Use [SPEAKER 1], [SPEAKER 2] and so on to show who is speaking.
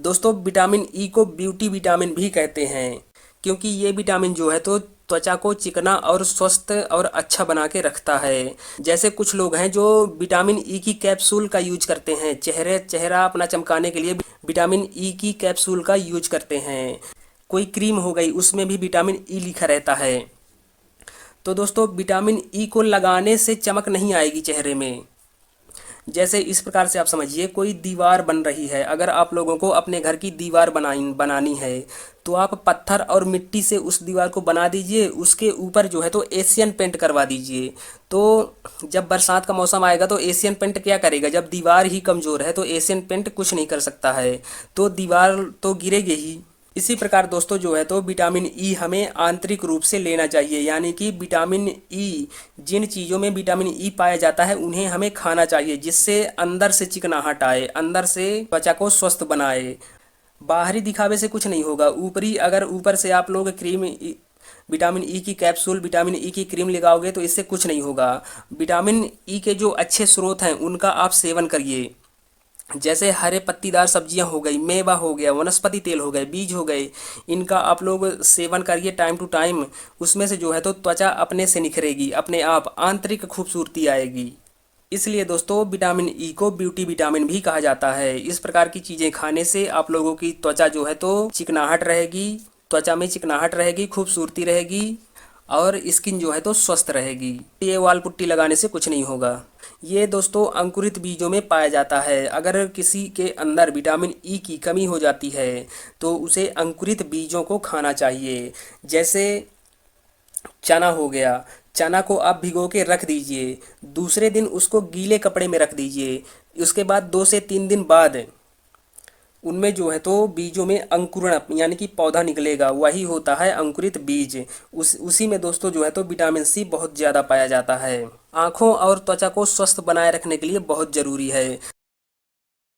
[SPEAKER 1] दोस्तों vitamin E को beauty vitamin भी कहते हैं, क्योंकि ये विटामिन जो है तो त्वचा को चिकना और स्वस्थ और अच्छा बना के रखता है। जैसे कुछ लोग हैं जो विटामिन ई की कैप्सूल का यूज करते हैं, चेहरा अपना चमकाने के लिए विटामिन ई की कैप्सूल का यूज करते हैं। कोई क्रीम हो गई, उसमें भी विटामिन ई लिखा रहता है। तो दोस्तों विटामिन ई को लगाने से चमक नहीं आएगी चेहरे में। जैसे इस प्रकार से आप समझिए, कोई दीवार बन रही है, अगर आप लोगों को अपने घर की दीवार बनानी है तो आप पत्थर और मिट्टी से उस दीवार को बना दीजिए, उसके ऊपर जो है तो एशियन पेंट करवा दीजिए। तो जब बरसात का मौसम आएगा तो एशियन पेंट क्या करेगा, जब दीवार ही कमज़ोर है तो एशियन पेंट कुछ नहीं कर सकता है, तो दीवार तो गिरेगी ही। इसी प्रकार दोस्तों जो है तो विटामिन ई हमें आंतरिक रूप से लेना चाहिए, यानी कि विटामिन ई, जिन चीज़ों में विटामिन ई पाया जाता है उन्हें हमें खाना चाहिए, जिससे अंदर से चिकनाहट आए, अंदर से त्वचा को स्वस्थ बनाए। बाहरी दिखावे से कुछ नहीं होगा, ऊपरी अगर ऊपर से आप लोग विटामिन ई की कैप्सूल, विटामिन ई की क्रीम लगाओगे तो इससे कुछ नहीं होगा। विटामिन ई के जो अच्छे स्रोत हैं उनका आप सेवन करिए। जैसे हरे पत्तीदार सब्जियां हो गई, मेवा हो गया, वनस्पति तेल हो गए, बीज हो गए, इनका आप लोग सेवन करिए टाइम टू टाइम। उसमें से जो है तो त्वचा अपने से निखरेगी, अपने आप आंतरिक खूबसूरती आएगी। इसलिए दोस्तों विटामिन ई को ब्यूटी विटामिन भी कहा जाता है। इस प्रकार की चीज़ें खाने से आप लोगों की त्वचा जो है तो चिकनाहट रहेगी, त्वचा में चिकनाहट रहेगी, खूबसूरती रहेगी, और स्किन जो है तो स्वस्थ रहेगी। ये वाल पुट्टी लगाने से कुछ नहीं होगा। ये दोस्तों अंकुरित बीजों में पाया जाता है। अगर किसी के अंदर विटामिन ई की कमी हो जाती है तो उसे अंकुरित बीजों को खाना चाहिए। जैसे चना हो गया, चना को आप भिगो के रख दीजिए, दूसरे दिन उसको गीले कपड़े में रख दीजिए, उसके बाद 2 से 3 दिन बाद उनमें जो है तो बीजों में अंकुरण यानी कि पौधा निकलेगा, वही होता है अंकुरित बीज। उसी में दोस्तों जो है तो विटामिन सी बहुत ज़्यादा पाया जाता है। आँखों और त्वचा को स्वस्थ बनाए रखने के लिए बहुत ज़रूरी है।